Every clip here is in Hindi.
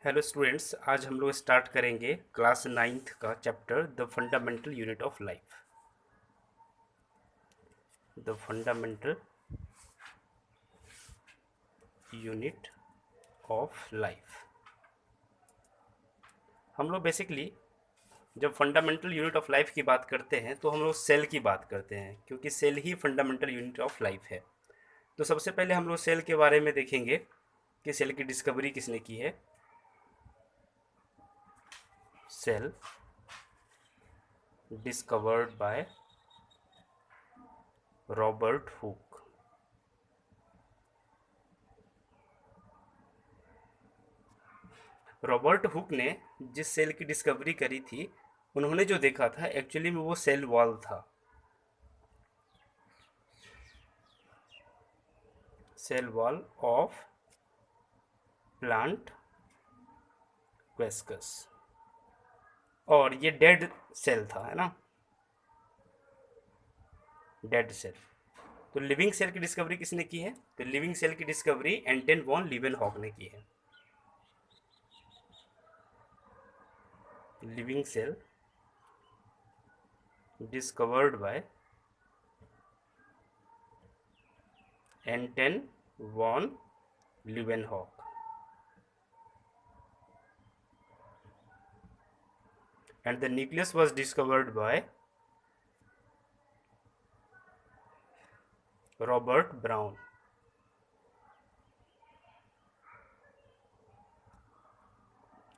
हेलो स्टूडेंट्स, आज हम लोग स्टार्ट करेंगे क्लास नाइन्थ का chapter the fundamental unit of life. The fundamental unit of life. हम लोग बेसिकली जब फंडामेंटल यूनिट ऑफ लाइफ की बात करते हैं तो हम लोग सेल की बात करते हैं, क्योंकि सेल ही फंडामेंटल यूनिट ऑफ लाइफ है। तो सबसे पहले हम लोग सेल के बारे में देखेंगे कि सेल की डिस्कवरी किसने की है। Cell discovered by Robert Hooke. Robert Hooke ने जिस सेल की डिस्कवरी करी थी, उन्होंने जो देखा था एक्चुअली में वो सेल वॉल था। सेल वॉल ऑफ प्लांट वेस्कस। और ये डेड सेल था, है ना, डेड सेल। तो लिविंग सेल की डिस्कवरी किसने की है? तो लिविंग सेल की डिस्कवरी एंटन वॉन लीवेनहॉक ने की है। Living cell discovered by Anton van Leeuwenhoek. And the nucleus was discovered by Robert Brown.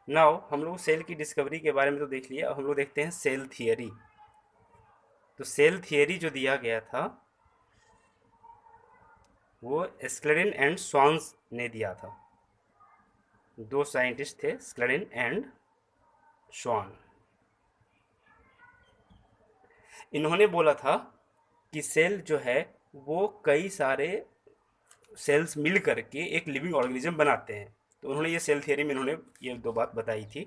Now हम लोग सेल की डिस्कवरी के बारे में तो देख लिया, अब हम लोग देखते हैं सेल थियरी। तो सेल थियरी जो दिया गया था वो स्क्लेडन एंड स्वान्स ने दिया था। दो साइंटिस्ट थे, स्क्लेडन एंड स्वान। इन्होंने बोला था कि सेल जो है वो कई सारे सेल्स मिल करके एक लिविंग ऑर्गेनिज्म बनाते हैं। तो उन्होंने ये सेल थियरी में इन्होंने ये दो बात बताई थी।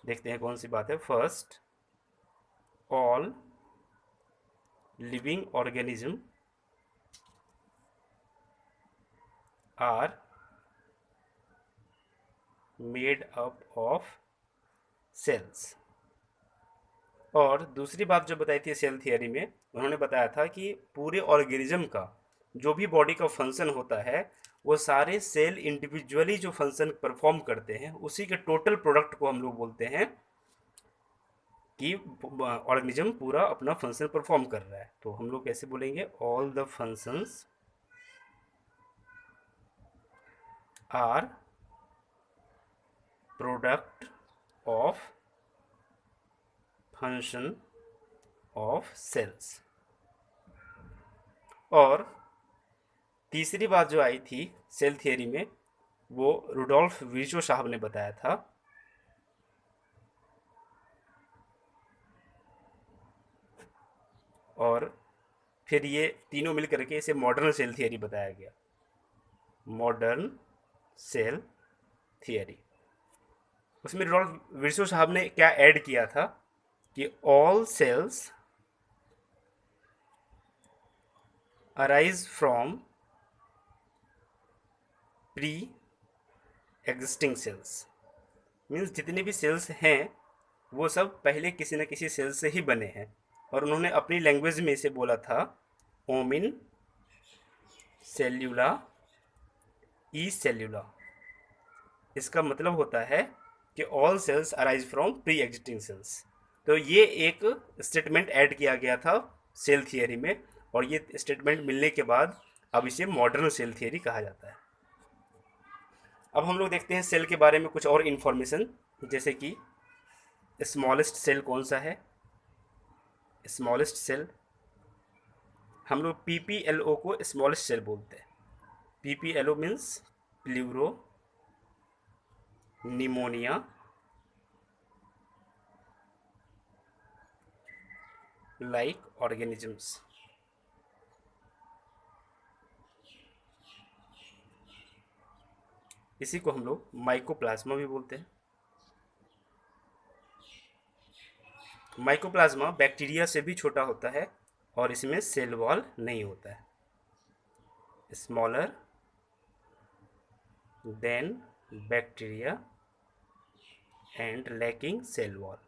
देखते हैं कौन सी बात है। First, all living organism are made up of cells. और दूसरी बात जो बताई थी सेल थियरी में, उन्होंने बताया था कि पूरे ऑर्गेनिज्म का जो भी बॉडी का फंक्शन होता है वो सारे सेल इंडिविजुअली जो फंक्शन परफॉर्म करते हैं उसी के टोटल प्रोडक्ट को हम लोग बोलते हैं कि ऑर्गेनिज्म पूरा अपना फंक्शन परफॉर्म कर रहा है। तो हम लोग कैसे बोलेंगे? All the functions are product of function of cells. और तीसरी बात जो आई थी सेल थियरी में वो रुडोल्फ विर्चो साहब ने बताया था। और फिर ये तीनों मिल करके इसे मॉडर्न सेल थियरी बताया गया। Modern cell theory. उसमें रुडोल्फ विर्चो साहब ने क्या ऐड किया था कि all cells arise from pre existing cells. Means जितने भी सेल्स हैं वो सब पहले किसी न किसी सेल से ही बने हैं। और उन्होंने अपनी लैंग्वेज में इसे बोला था ओमिन सेल्यूला ई सेल्यूला। इसका मतलब होता है कि all cells arise from pre existing cells. तो ये एक स्टेटमेंट ऐड किया गया था सेल थियरी में, और ये स्टेटमेंट मिलने के बाद अब इसे मॉडर्न सेल थियरी कहा जाता है। अब हम लोग देखते हैं सेल के बारे में कुछ और इन्फॉर्मेशन, जैसे कि स्मॉलेस्ट सेल कौन सा है। स्मॉलेस्ट सेल हम लोग पीपीएलओ को स्मॉलेस्ट सेल बोलते हैं। PPLO means pleuro pneumonia like organisms. इसी को हम लोग माइकोप्लाज्मा भी बोलते हैं। माइकोप्लाज्मा बैक्टीरिया से भी छोटा होता है और इसमें सेल वॉल नहीं होता है। Smaller than bacteria and lacking cell wall.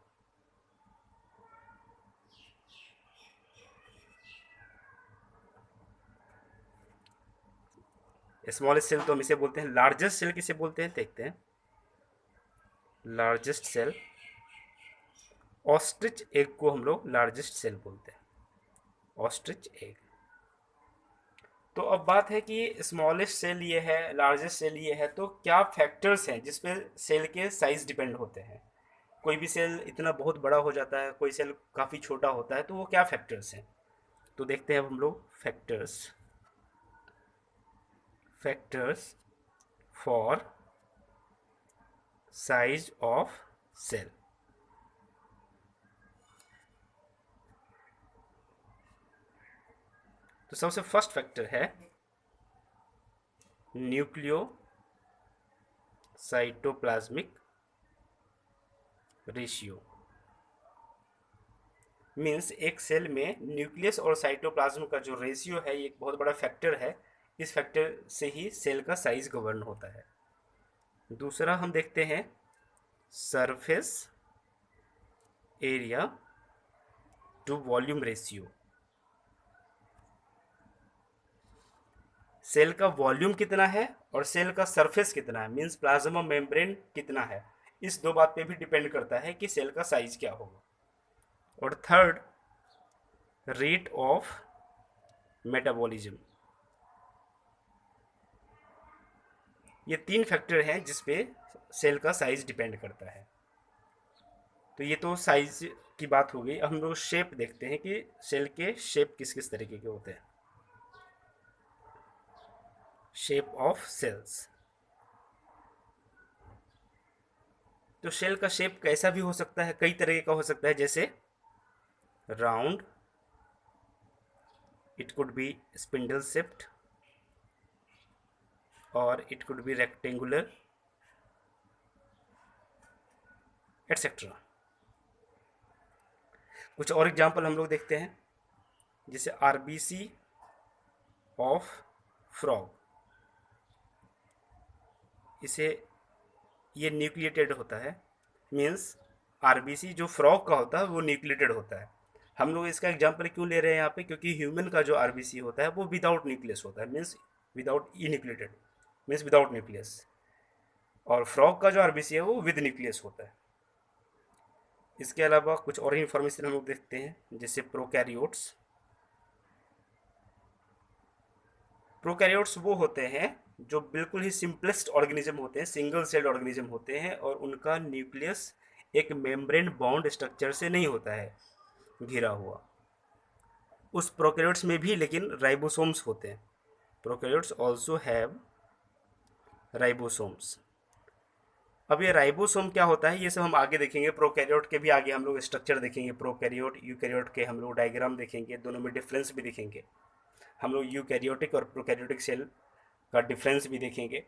Smallest cell तो हम इसे बोलते हैं, लार्जेस्ट सेल किसे बोलते हैं देखते हैं। लार्जेस्ट सेल, ऑस्ट्रिच एग को हम लोग लार्जेस्ट सेल बोलते हैं, ऑस्ट्रिच एग। तो अब बात है कि स्मॉलेस्ट सेल ये है, लार्जेस्ट सेल ये है, तो क्या फैक्टर्स हैं जिसपे सेल के साइज डिपेंड होते हैं। कोई भी सेल इतना बहुत बड़ा हो जाता है, कोई सेल काफ़ी छोटा होता है, तो वो क्या फैक्टर्स हैं। तो देखते हैं अब हम लोग factors. Factors for size of cell. तो सबसे फर्स्ट फैक्टर है न्यूक्लियो साइटोप्लाज्मिक रेशियो। मीन्स एक सेल में न्यूक्लियस और साइटोप्लाज्म का जो रेशियो है, ये एक बहुत बड़ा फैक्टर है। इस फैक्टर से ही सेल का साइज गवर्न होता है। दूसरा हम देखते हैं surface area to volume ratio. Cell का वॉल्यूम कितना है और सेल का सरफेस कितना है, मीन्स प्लाज्मा मेम्ब्रेन कितना है, इस दो बात पे भी डिपेंड करता है कि सेल का साइज क्या होगा। और थर्ड, रेट ऑफ मेटाबॉलिज्म। ये तीन फैक्टर हैं जिस पे सेल का साइज डिपेंड करता है। तो ये तो साइज की बात हो गई। अब हम लोग शेप देखते हैं कि सेल के शेप किस किस तरीके के होते हैं। Shape of cells. तो सेल का शेप कैसा भी हो सकता है, कई तरह का हो सकता है, जैसे round, it could be spindle shaped, और it could be rectangular, etcetera. कुछ और एग्जांपल हम लोग देखते हैं, जैसे आरबीसी ऑफ फ्रॉग। इसे ये न्यूक्लिएटेड होता है, मीन्स आरबीसी जो फ्रॉग का होता है वो न्यूक्लिएटेड होता है। हम लोग इसका एग्जांपल क्यों ले रहे हैं यहाँ पे, क्योंकि ह्यूमन का जो आरबीसी होता है वो विदाउट न्यूक्लियस होता है, means without enucleated, means without nucleus. और फ्रॉग का जो आरबीसी है वो विद न्यूक्लियस होता है। इसके अलावा कुछ और इन्फॉर्मेशन हम लोग देखते हैं, जैसे प्रोकैरियोट्स। प्रोकैरियोट्स वो होते हैं जो बिल्कुल ही सिंपलेस्ट ऑर्गेनिज्म होते हैं, सिंगल सेल्ड ऑर्गेनिज्म होते हैं, और उनका न्यूक्लियस एक मेम्ब्रेन बाउंड स्ट्रक्चर से नहीं होता है घिरा हुआ। उस प्रोकैरियोट्स में भी लेकिन राइबोसोम्स होते हैं। Prokaryotes also have ribosomes. अब ये राइबोसोम क्या होता है ये सब हम आगे देखेंगे। प्रोकैरियोट के भी आगे हम लोग स्ट्रक्चर देखेंगे, प्रोकैरियोट यूकैरियोट के हम लोग डायग्राम देखेंगे, दोनों में डिफरेंस भी देखेंगे। हम लोग यूकैरियोटिक और प्रोकैरियोटिक सेल का डिफरेंस भी देखेंगे।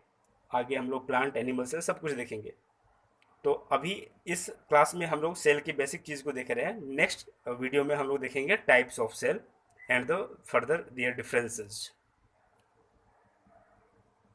आगे हम लोग प्लांट, एनिमल सेल सब कुछ देखेंगे। तो अभी इस क्लास में हम लोग सेल की बेसिक चीज़ को देख रहे हैं। नेक्स्ट वीडियो में हम लोग देखेंगे types of cell and the further their differences.